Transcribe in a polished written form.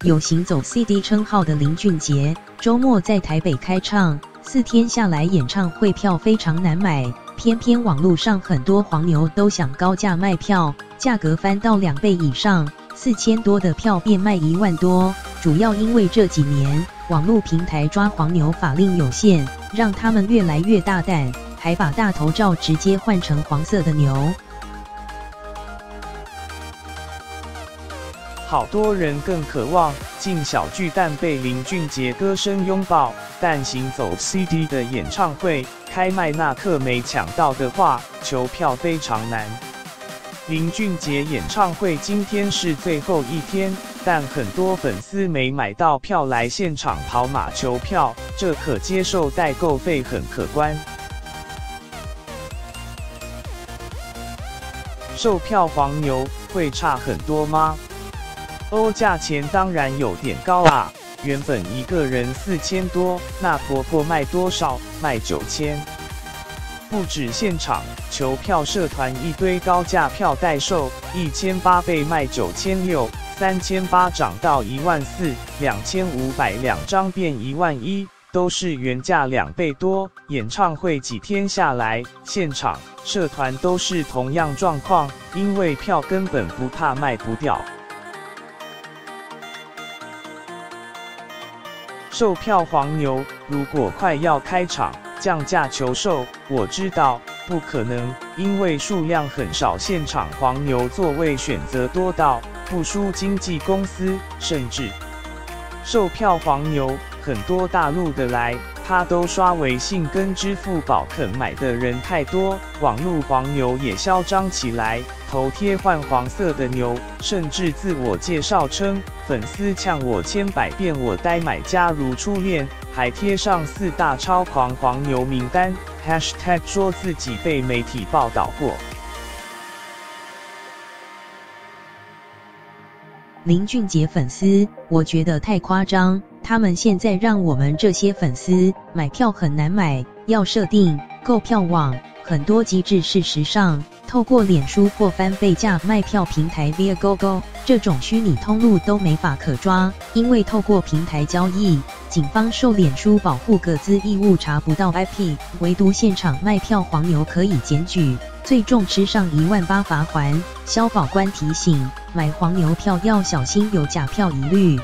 有行走 CD 称号的林俊杰，周末在台北开唱，4天下来演唱会票非常难买，偏偏网络上很多黄牛都想高价卖票，价格翻到2倍以上，4000多的票变卖1万多，主要因为这几年网络平台抓黄牛法令有限，让他们越来越大胆，还把大头照直接换成黄色的牛。好多人更渴望进小巨蛋被林俊杰歌声拥抱，但行走 CD 的演唱会开卖那刻没抢到的话，求票非常难。林俊杰演唱会今天是最后一天，但很多粉丝没买到票来现场跑马求票，这可接受代购费很可观。售票黄牛会差很多吗？价钱当然有点高啊，原本一个人4000多，那婆婆卖多少？卖9000。不止现场求票社团一堆高价票代售，1800被卖9600，3800涨到14000，25002张变11000，都是原价2倍多。演唱会几天下来，现场社团都是同样状况，因为票根本不怕卖不掉。售票黄牛如果快要开场降价求售，我知道不可能，因为数量很少，现场黄牛座位选择多到不输经纪公司，甚至售票黄牛很多大陆的来，他都刷微信跟支付宝，肯买的人太多，网络黄牛也嚣张起来，头贴换黄色的牛，甚至自我介绍称粉丝呛我100遍我呆，买家如初恋，还贴上4大超狂黄牛名单， #说自己被媒体报道过。林俊杰粉丝，我觉得太夸张，他们现在让我们这些粉丝买票很难买，要设定购票网，很多机制事实上透过脸书或翻倍价卖票平台 Viagogo 这种虚拟通路都没法可抓，因为透过平台交易，警方受脸书保护个资义务查不到 IP， 唯独现场卖票黄牛可以检举，最重吃上18000罚锾。消保官提醒，买黄牛票要小心有假票疑虑。